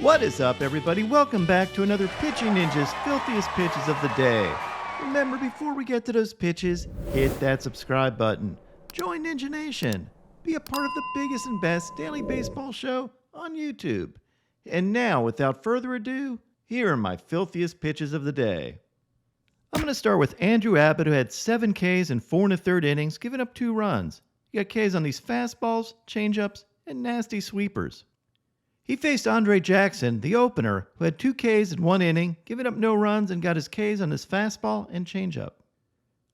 What is up, everybody? Welcome back to another Pitching Ninja's filthiest pitches of the day. Remember, before we get to those pitches, hit that subscribe button. Join Ninja Nation. Be a part of the biggest and best daily baseball show on YouTube. And now, without further ado, here are my filthiest pitches of the day. I'm going to start with Andrew Abbott, who had 7 Ks in 4 1/3 innings, giving up 2 runs. He got Ks on these fastballs, changeups, and nasty sweepers. He faced Andre Jackson, the opener, who had 2 Ks in 1 inning, giving up no runs and got his Ks on his fastball and changeup.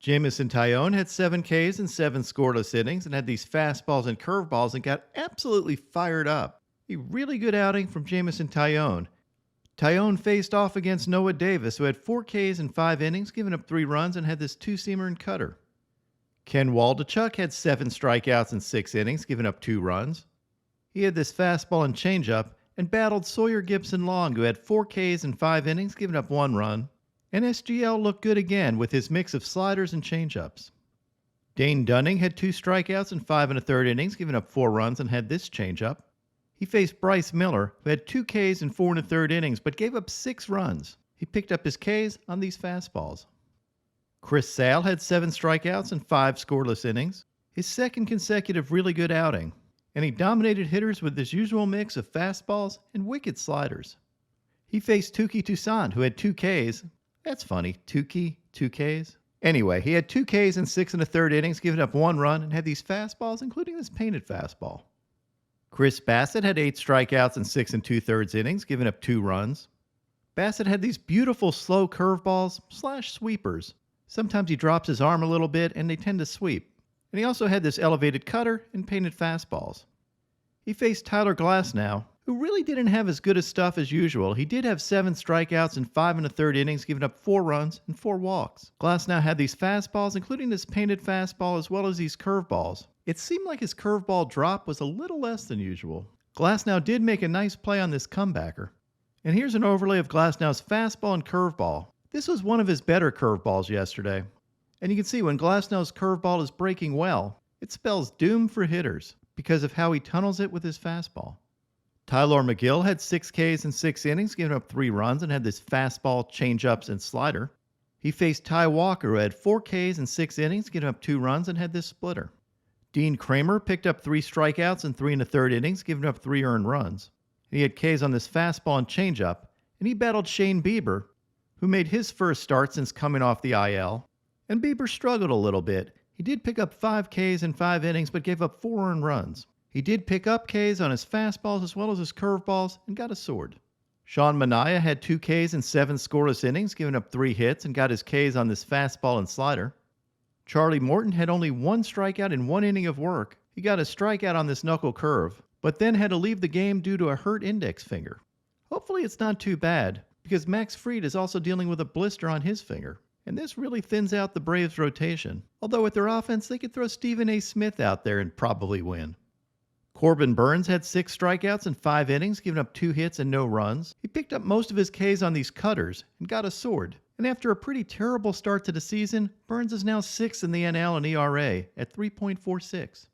Jamison Tyone had 7 Ks in 7 scoreless innings and had these fastballs and curveballs and got absolutely fired up. A really good outing from Jamison Tyone. Tyone faced off against Noah Davis, who had 4 Ks in 5 innings, giving up 3 runs and had this 2-seamer and cutter. Ken Waldichuk had 7 strikeouts in 6 innings, giving up 2 runs. He had this fastball and changeup and battled Sawyer Gibson-Long, who had 4 Ks in 5 innings, giving up 1 run. And SGL looked good again with his mix of sliders and changeups. Dane Dunning had 2 strikeouts in 5 1/3 innings, giving up 4 runs and had this changeup. He faced Bryce Miller, who had 2 Ks in 4 1/3 innings, but gave up 6 runs. He picked up his Ks on these fastballs. Chris Sale had 7 strikeouts in 5 scoreless innings, his second consecutive really good outing. And he dominated hitters with his usual mix of fastballs and wicked sliders. He faced Touki Toussaint, who had 2 Ks. That's funny, Touki, 2 Ks. Anyway, he had 2 Ks in 6 1/3 innings, giving up 1 run, and had these fastballs, including this painted fastball. Chris Bassitt had 8 strikeouts in 6 2/3 innings, giving up 2 runs. Bassitt had these beautiful slow curveballs / sweepers. Sometimes he drops his arm a little bit, and they tend to sweep. And he also had this elevated cutter and painted fastballs. He faced Tyler Glasnow, who really didn't have as good a stuff as usual. He did have 7 strikeouts in 5 1/3 innings, giving up 4 runs and 4 walks. Glasnow had these fastballs, including this painted fastball, as well as these curveballs. It seemed like his curveball drop was a little less than usual. Glasnow did make a nice play on this comebacker. And here's an overlay of Glasnow's fastball and curveball. This was one of his better curveballs yesterday. And you can see when Glasnow's curveball is breaking well, it spells doom for hitters because of how he tunnels it with his fastball. Tyler McGill had 6 Ks in 6 innings, giving up 3 runs, and had this fastball, changeups, and slider. He faced Ty Walker, who had 4 Ks in 6 innings, giving up 2 runs, and had this splitter. Dean Kramer picked up 3 strikeouts in 3 1/3 innings, giving up 3 earned runs. He had Ks on this fastball and changeup, and he battled Shane Bieber, who made his first start since coming off the IL. And Bieber struggled a little bit. He did pick up 5 Ks in 5 innings, but gave up 4 earned runs. He did pick up Ks on his fastballs as well as his curveballs and got a sword. Sean Manaea had 2 Ks in 7 scoreless innings, giving up 3 hits and got his Ks on this fastball and slider. Charlie Morton had only 1 strikeout in 1 inning of work. He got a strikeout on this knuckle curve, but then had to leave the game due to a hurt index finger. Hopefully it's not too bad, because Max Fried is also dealing with a blister on his finger. And this really thins out the Braves' rotation. Although with their offense, they could throw Stephen A. Smith out there and probably win. Corbin Burnes had 6 strikeouts in 5 innings, giving up 2 hits and no runs. He picked up most of his Ks on these cutters and got a sword. And after a pretty terrible start to the season, Burnes is now 6th in the NL in ERA at 3.46.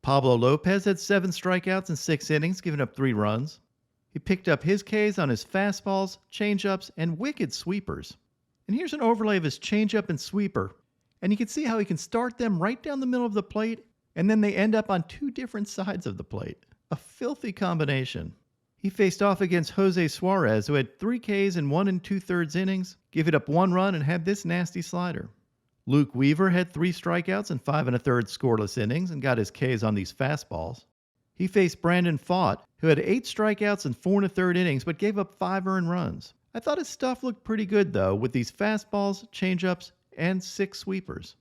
Pablo Lopez had 7 strikeouts in 6 innings, giving up 3 runs. He picked up his Ks on his fastballs, changeups, and wicked sweepers. And here's an overlay of his changeup and sweeper. And you can see how he can start them right down the middle of the plate, and then they end up on 2 different sides of the plate. A filthy combination. He faced off against Jose Suarez, who had 3 Ks in 1 2/3 innings, gave up 1 run, and had this nasty slider. Luke Weaver had 3 strikeouts in 5 1/3 scoreless innings and got his Ks on these fastballs. He faced Brandon Pfaadt, who had 8 strikeouts in 4 1/3 innings, but gave up 5 earned runs. I thought his stuff looked pretty good, though, with these fastballs, changeups, and 6 sweepers.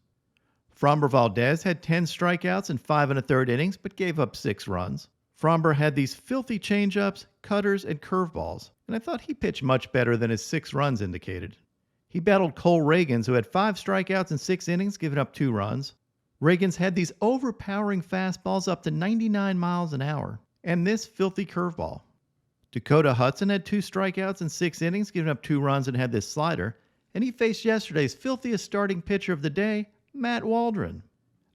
Framber Valdez had 10 strikeouts in 5 1/3 innings, but gave up 6 runs. Framber had these filthy changeups, cutters, and curveballs, and I thought he pitched much better than his 6 runs indicated. He battled Cole Reagans, who had 5 strikeouts in 6 innings, giving up 2 runs. Reagans had these overpowering fastballs up to 99 miles an hour, and this filthy curveball. Dakota Hudson had 2 strikeouts in 6 innings, giving up 2 runs, and had this slider. And he faced yesterday's filthiest starting pitcher of the day, Matt Waldron.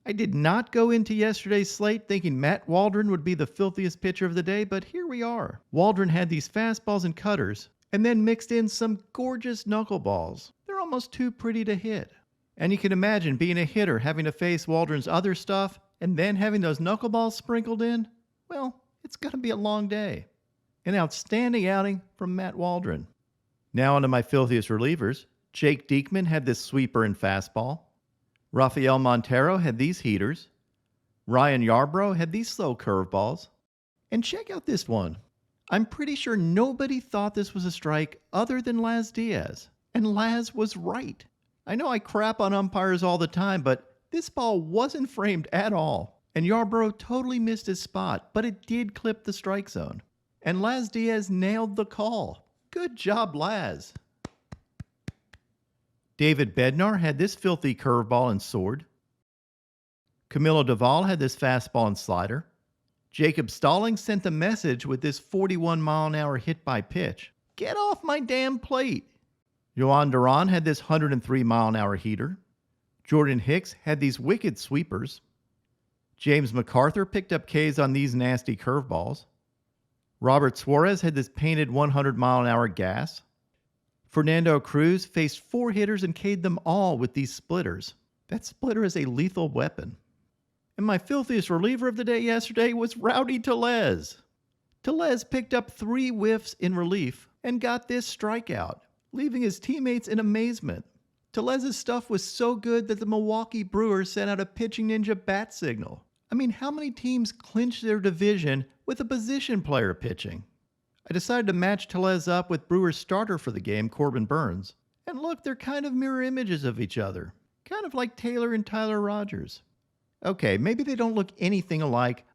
I did not go into yesterday's slate thinking Matt Waldron would be the filthiest pitcher of the day, but here we are. Waldron had these fastballs and cutters, and then mixed in some gorgeous knuckleballs. They're almost too pretty to hit. And you can imagine being a hitter having to face Waldron's other stuff, and then having those knuckleballs sprinkled in. Well, it's going to be a long day. An outstanding outing from Matt Waldron. Now onto my filthiest relievers. Jake Diekman had this sweeper and fastball. Rafael Montero had these heaters. Ryan Yarbrough had these slow curveballs. And check out this one. I'm pretty sure nobody thought this was a strike other than Laz Diaz. And Laz was right. I know I crap on umpires all the time, but this ball wasn't framed at all. And Yarbrough totally missed his spot, but it did clip the strike zone. And Laz Diaz nailed the call. Good job, Laz. David Bednar had this filthy curveball and sword. Camilo Doval had this fastball and slider. Jacob Stallings sent the message with this 41-mile-an-hour hit by pitch. Get off my damn plate. Yohan Duran had this 103-mile-an-hour heater. Jordan Hicks had these wicked sweepers. James MacArthur picked up Ks on these nasty curveballs. Robert Suarez had this painted 100-mile-an-hour gas. Fernando Cruz faced 4 hitters and K'd them all with these splitters. That splitter is a lethal weapon. And my filthiest reliever of the day yesterday was Rowdy Tellez. Tellez picked up 3 whiffs in relief and got this strikeout, leaving his teammates in amazement. Tellez's stuff was so good that the Milwaukee Brewers sent out a pitching ninja bat signal. I mean, how many teams clinch their division with a position player pitching? I decided to match Tellez up with Brewers starter for the game, Corbin Burnes. And look, they're kind of mirror images of each other. Kind of like Taylor and Tyler Rogers. Okay, maybe they don't look anything alike,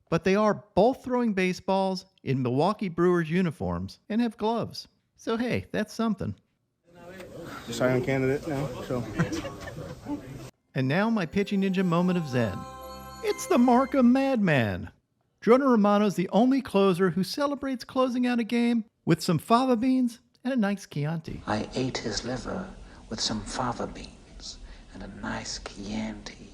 but they are both throwing baseballs in Milwaukee Brewers uniforms and have gloves. So hey, that's something. Silent candidate now, so. And now my pitching ninja moment of zen. It's the Markham Madman. Jonah Romano's the only closer who celebrates closing out a game with some fava beans and a nice Chianti. I ate his liver with some fava beans and a nice Chianti.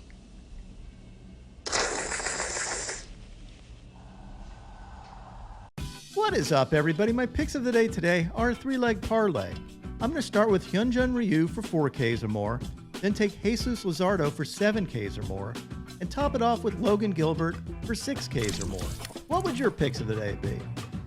What is up, everybody? My picks of the day today are a 3-leg parlay. I'm going to start with Hyunjin Ryu for 4Ks or more, then take Jesus Luzardo for 7Ks or more, and top it off with Logan Gilbert for 6Ks or more. What would your picks of the day be?